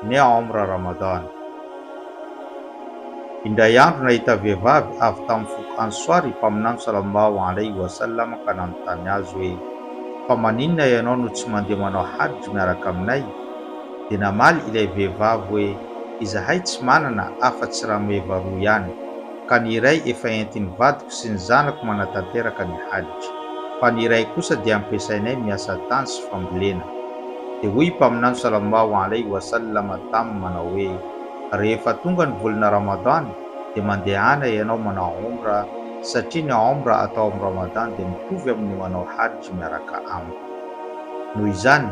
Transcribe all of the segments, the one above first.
ny omra Ramadan. Indray andro nahita vehivavy avy tamin'ny foko ansoary mpaminany sallallahu alaihi wasallam ka nanontany azy hoe, fa maninona ianao no tsy mandeha manao hajj miaraka aminay? Dia namaly ilay vehivavy hoe, izahay tsy manana afa-tsy rameva roa ihany, ka ny iray efa entin'ny vadiko sy ny zanako manatanteraka ny hajj, fa ny iray kosa dia ampiasainay miasa tany sy fambolena. Dia hoy mpaminany sallallahu alaihi wasallam taminy manao hoe, rehefa tonga ny volana Ramadan dia mandehana ianao manao omra, satria ny omra atao amin'ny Ramadan dia mitovy amin'ny manao hajj miaraka amiko. Noho izany,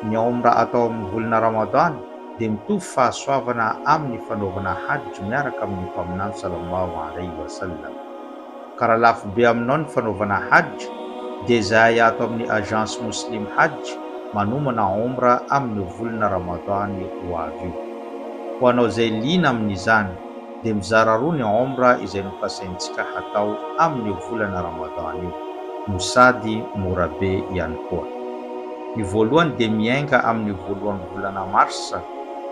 ny omra atao amin'ny volana Ramadan dia mitovy fahasoavana amin'ny fanaovana hajj miaraka amin'ny mpaminany sallallahu alaihi wasallam. Ka raha lafo be aminao ny fanaovana hajj, dia izahay ato amin'ny agence muslim hajj manomana omra amin'ny volana Ramadan ho avy io. Ho anao izay liana amin'izany dia mizara roa ny omra izay nokasaintsika hatao amin'ny volana Ramadan io, no sady mora be ihany koa. Ny voalohany dia miainga amin'ny voalohan'ny volana Marsa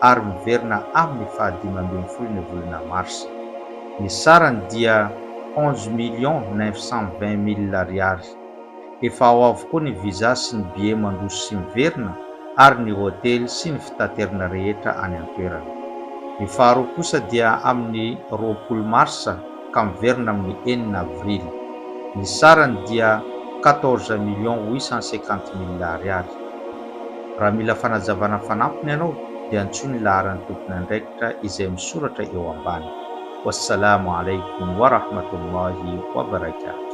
ary miverina amin'ny 15 volana Marsa. Ny sarany dia 11,920,000 ariary. Efa ao avokoa ny visa sy ny billet mandroso sy miverina ary ny hotely sy ny fitaterana rehetra any an-toerana. Ny faharoa kosa dia amin'ny 20 Marsa ka miverina amin'ny 4 Avrily. Ny sarany dia 14,850,000 ariary. Raha mila fanazavana fanampiny ianao dia antsoiny laharan'ny tompony andraikitra izay misoratra eo ambany. Wassalamu alaikum wa rahmatullahi wa barakatuh.